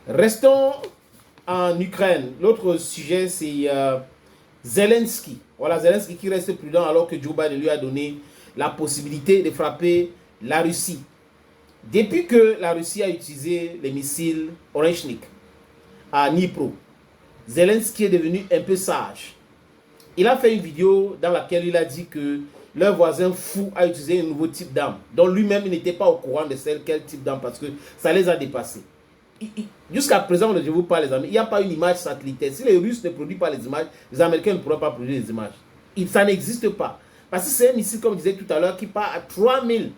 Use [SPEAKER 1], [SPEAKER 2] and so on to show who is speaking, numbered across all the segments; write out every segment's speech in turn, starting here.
[SPEAKER 1] Restons en Ukraine. L'autre sujet, c'est Zelensky. Voilà, Zelensky qui reste prudent alors que Joe Biden lui a donné la possibilité de frapper la Russie. Depuis que la Russie a utilisé les missiles Oreshnik à Dnipro, Zelensky est devenu un peu sage. Il a fait une vidéo dans laquelle il a dit que leur voisin fou a utilisé un nouveau type d'arme, dont lui-même n'était pas au courant de quel type d'arme parce que ça les a dépassés. Jusqu'à présent, je vous parle, les amis, il n'y a pas une image satellitaire. Si les Russes ne produisent pas les images, les Américains ne pourront pas produire les images. Ça n'existe pas. Parce que c'est un missile, comme je disais tout à l'heure, qui part à 3000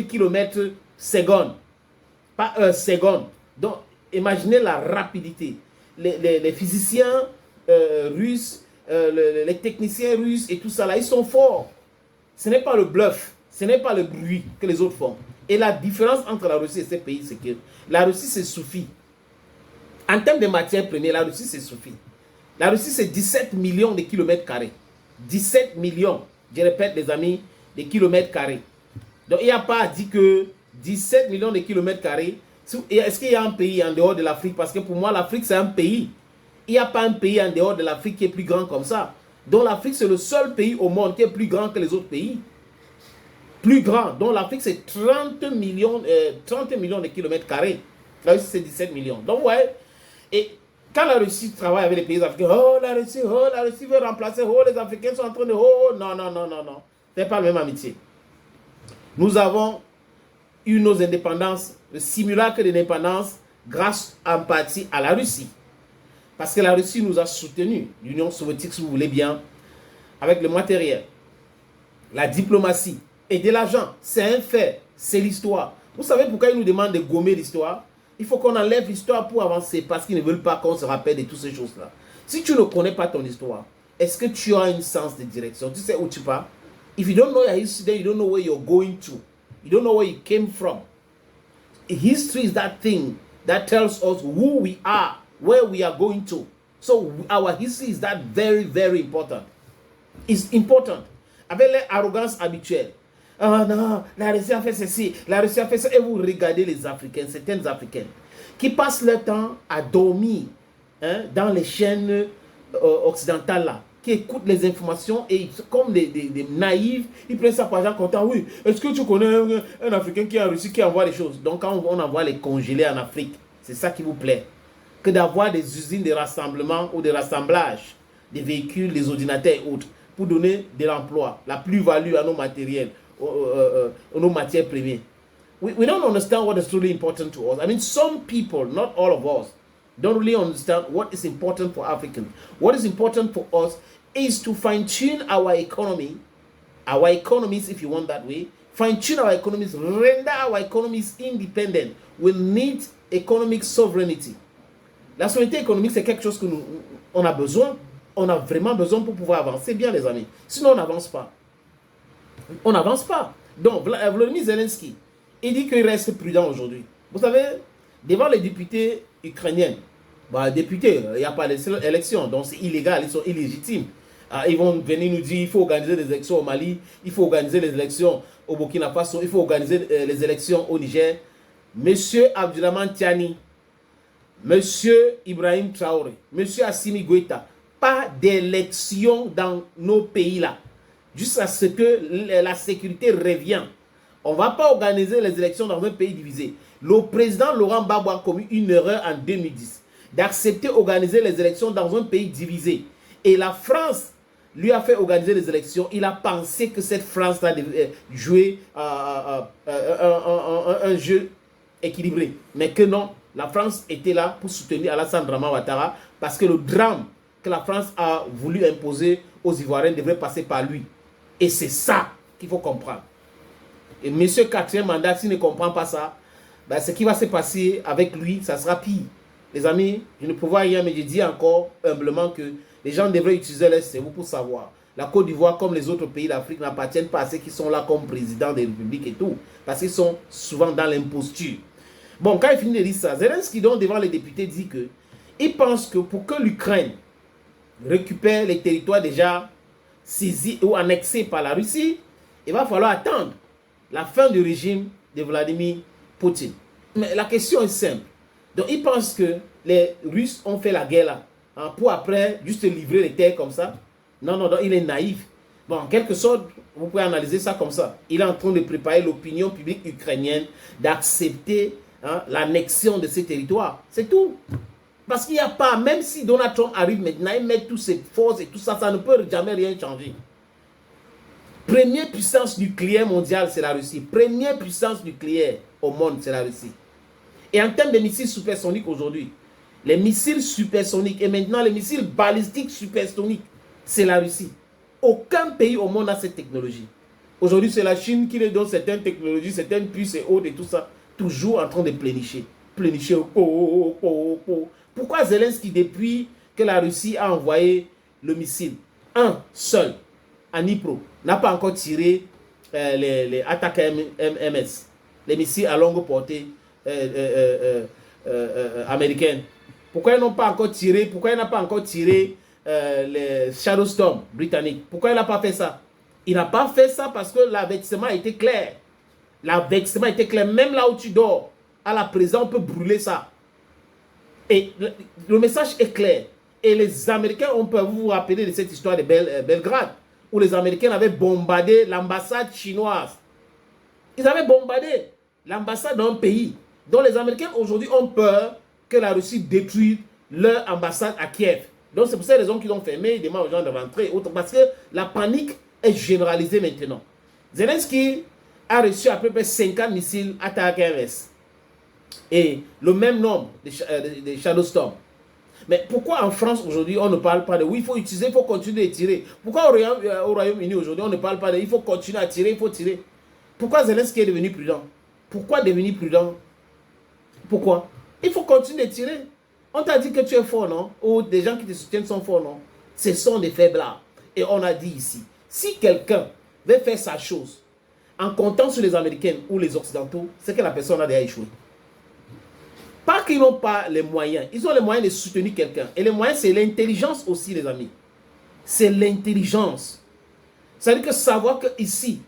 [SPEAKER 1] km secondes. Pas seconde. Donc, imaginez la rapidité. Les physiciens russes, les techniciens russes et tout ça, là, ils sont forts. Ce n'est pas le bluff, ce n'est pas le bruit que les autres font. Et la différence entre la Russie et ces pays, c'est que la Russie, c'est suffit. En termes de matières premières, la Russie, c'est suffit. La Russie, c'est 17 millions de kilomètres carrés. 17 millions, je répète, les amis, de kilomètres carrés. Donc, il n'y a pas dit que 17 millions de kilomètres carrés. Est-ce qu'il y a un pays en dehors de l'Afrique? Parce que pour moi, l'Afrique, c'est un pays. Il n'y a pas un pays en dehors de l'Afrique qui est plus grand comme ça. Donc, l'Afrique, c'est le seul pays au monde qui est plus grand que les autres pays. Plus grand. Donc, l'Afrique, c'est 30 millions de kilomètres carrés. La Russie, c'est 17 millions. Donc, ouais. Et quand la Russie travaille avec les pays africains, la Russie veut remplacer, les Africains sont en train de, non, non, non, non, non. Ce n'est pas la même amitié. Nous avons eu nos indépendances, le simulacre d'indépendance, grâce en partie à la Russie. Parce que la Russie nous a soutenus, l'Union soviétique, si vous voulez bien, avec le matériel, la diplomatie et de l'argent. C'est un fait, c'est l'histoire. Vous savez pourquoi ils nous demandent de gommer l'histoire? Il faut qu'on enlève l'histoire pour avancer, parce qu'ils ne veulent pas qu'on se rappelle de toutes ces choses-là. Si tu ne connais pas ton histoire, est-ce que tu as un sens de direction? Tu sais où tu pars? If you don't know your history, then you don't know where you're going to. You don't know where you came from. History is that thing that tells us who we are, where we are going to. So our history is that very, very important. It's important. Avec l'arrogance habituelle. Ah non, la Russie a fait ceci, la Russie a fait ça. Et vous regardez les Africains, certains Africains, qui passent leur temps à dormir dans les chaînes occidentales là, qui écoutent les informations et comme des naïfs, ils prennent ça par exemple content. Oui, est-ce que tu connais un Africain qui est en Russie qui envoie les choses? Donc quand on envoie les congelés en Afrique, c'est ça qui vous plaît. Que d'avoir des usines de rassemblement ou de rassemblage des véhicules, des ordinateurs et autres pour donner de l'emploi, la plus-value à nos matériels, à nos matières premières. We don't understand what is truly important to us. I mean, some people, not all of us, don't really understand what is important for Africans. What is important for us is to fine-tune our economies, if you want that way, fine-tune our economies, render our economies independent. We need economic sovereignty. La souveraineté économique, c'est quelque chose que on a besoin. On a vraiment besoin pour pouvoir avancer bien, les amis. Sinon, on n'avance pas. On n'avance pas. Donc, Volodymyr Zelensky, il dit qu'il reste prudent aujourd'hui. Vous savez, devant les députés ukrainiens, députés, il n'y a pas d'élection, donc c'est illégal, ils sont illégitimes. Ils vont venir nous dire il faut organiser des élections au Mali, il faut organiser les élections au Burkina Faso, il faut organiser les élections au Niger. Monsieur Abdourahmane Tiani, Monsieur Ibrahim Traoré, Monsieur Assimi Goïta, pas d'élection dans nos pays-là, jusqu'à ce que la sécurité revienne. On ne va pas organiser les élections dans un pays divisé. Le président Laurent Gbagbo a commis une erreur en 2010 d'accepter d'organiser les élections dans un pays divisé. Et la France lui a fait organiser les élections. Il a pensé que cette France-là devait jouer un jeu équilibré. Mais que non, la France était là pour soutenir Alassane Draman Ouattara parce que le drame que la France a voulu imposer aux Ivoiriens devrait passer par lui. Et c'est ça qu'il faut comprendre. Et monsieur quatrième mandat, s'il ne comprend pas ça, ce qui va se passer avec lui, ça sera pire. Les amis, je ne prévois rien, mais je dis encore humblement que les gens devraient utiliser leur cerveau pour savoir. La Côte d'Ivoire, comme les autres pays d'Afrique, n'appartiennent pas à ceux qui sont là comme président des républiques et tout. Parce qu'ils sont souvent dans l'imposture. Bon, quand il finit de dire ça, Zelensky, donc, devant les députés, dit que il pense que pour que l'Ukraine récupère les territoires déjà saisis ou annexés par la Russie, il va falloir attendre la fin du régime de Vladimir Poutine. Mais la question est simple. Donc, ils pensent que les Russes ont fait la guerre là, hein, pour après juste livrer les terres comme ça. Non, non, non, il est naïf. Bon, en quelque sorte, vous pouvez analyser ça comme ça. Il est en train de préparer l'opinion publique ukrainienne d'accepter l'annexion de ces territoires. C'est tout. Parce qu'il n'y a pas, même si Donald Trump arrive maintenant, il met toutes ses forces et tout ça, ça ne peut jamais rien changer. Première puissance nucléaire mondiale, c'est la Russie. Première puissance nucléaire au monde, c'est la Russie. Et en termes de missiles supersoniques aujourd'hui, les missiles supersoniques et maintenant les missiles balistiques supersoniques, c'est la Russie. Aucun pays au monde n'a cette technologie. Aujourd'hui, c'est la Chine qui leur donne certaines technologies, certaines puces et autres et tout ça, toujours en train de plénicher. Plénicher. Pourquoi Zelensky, depuis que la Russie a envoyé le missile, un seul, à Dnipro, n'a pas encore tiré les attaques MS, les missiles à longue portée américaines? Pourquoi ils n'ont pas encore tiré, pourquoi il n'a pas encore tiré les Shadow Storm britanniques? Pourquoi il n'a pas fait ça? Il n'a pas fait ça parce que l'avertissement était clair. L'avertissement était clair. Même là où tu dors, à la prison, on peut brûler ça. Et le message est clair. Et les Américains, on peut vous rappeler de cette histoire de Belgrade, où les Américains avaient bombardé l'ambassade chinoise. Ils avaient bombardé l'ambassade d'un pays dont les Américains aujourd'hui ont peur que la Russie détruise leur ambassade à Kiev. Donc c'est pour cette raison qu'ils ont fermé, ils demandent aux gens de rentrer, parce que la panique est généralisée maintenant. Zelensky a reçu à peu près 50 missiles attaques MS. Et le même nombre de Shadow Storm. Mais pourquoi en France aujourd'hui on ne parle pas de oui, il faut utiliser, il faut continuer de tirer? Pourquoi au Royaume-Uni aujourd'hui on ne parle pas de il faut continuer à tirer, il faut tirer? Pourquoi Zelensky est devenu prudent? Pourquoi devenir prudent? Pourquoi? Il faut continuer de tirer. On t'a dit que tu es fort, non? Ou des gens qui te soutiennent sont forts, non? Ce sont des faiblards. Et on a dit ici, si quelqu'un veut faire sa chose en comptant sur les Américains ou les Occidentaux, c'est que la personne a déjà échoué. Pas qu'ils n'ont pas les moyens. Ils ont les moyens de soutenir quelqu'un. Et les moyens, c'est l'intelligence aussi, les amis. C'est l'intelligence. C'est-à-dire que savoir qu'ici,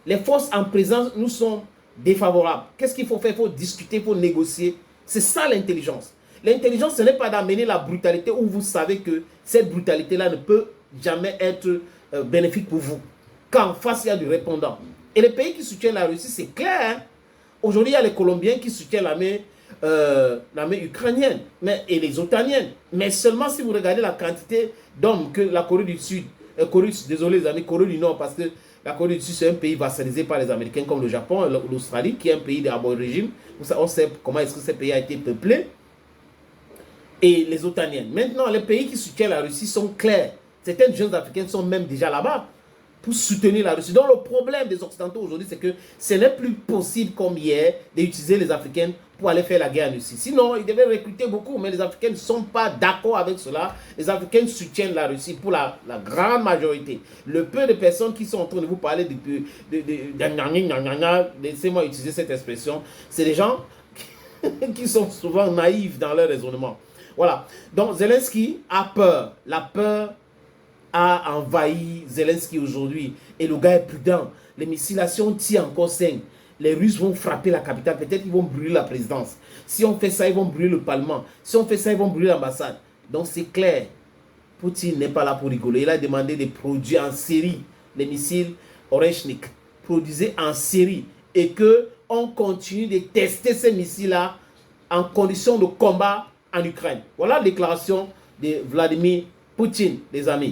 [SPEAKER 1] les forces en présence nous sont défavorables. Qu'est-ce qu'il faut faire? Il faut discuter, il faut négocier. C'est ça l'intelligence. L'intelligence, ce n'est pas d'amener la brutalité où vous savez que cette brutalité-là ne peut jamais être bénéfique pour vous. Qu'en face, il y a du répondant. Et les pays qui soutiennent la Russie, c'est clair. Hein? Aujourd'hui, il y a les Colombiens qui soutiennent l'armée ukrainienne et les otaniennes. Mais seulement si vous regardez la quantité d'hommes que la Corée du Sud, désolé les amis, Corée du Nord, parce que la Corée du Sud, c'est un pays vassalisé par les Américains comme le Japon, l'Australie, qui est un pays d'aborigine. On sait comment est-ce que ce pays a été peuplé. Et les otaniennes. Maintenant, les pays qui soutiennent la Russie sont clairs. Certaines jeunes africaines sont même déjà là-bas pour soutenir la Russie. Donc le problème des Occidentaux aujourd'hui, c'est que ce n'est plus possible comme hier d'utiliser les Africains pour aller faire la guerre en Russie. Sinon, ils devaient recruter beaucoup, mais les Africains ne sont pas d'accord avec cela. Les Africains soutiennent la Russie pour la grande majorité. Le peu de personnes qui sont en train de vous parler laissez-moi utiliser cette expression, c'est des gens qui sont souvent naïfs dans leur raisonnement. Voilà. Donc Zelensky a peur. La peur a envahi Zelensky aujourd'hui. Et le gars est prudent. Les missiles, si on tire encore 5, les Russes vont frapper la capitale. Peut-être qu'ils vont brûler la présidence. Si on fait ça, ils vont brûler le Parlement. Si on fait ça, ils vont brûler l'ambassade. Donc c'est clair. Poutine n'est pas là pour rigoler. Il a demandé de produire en série les missiles Oreshnik. Produisez en série. Et qu'on continue de tester ces missiles-là en condition de combat en Ukraine. Voilà la déclaration de Vladimir Poutine, les amis.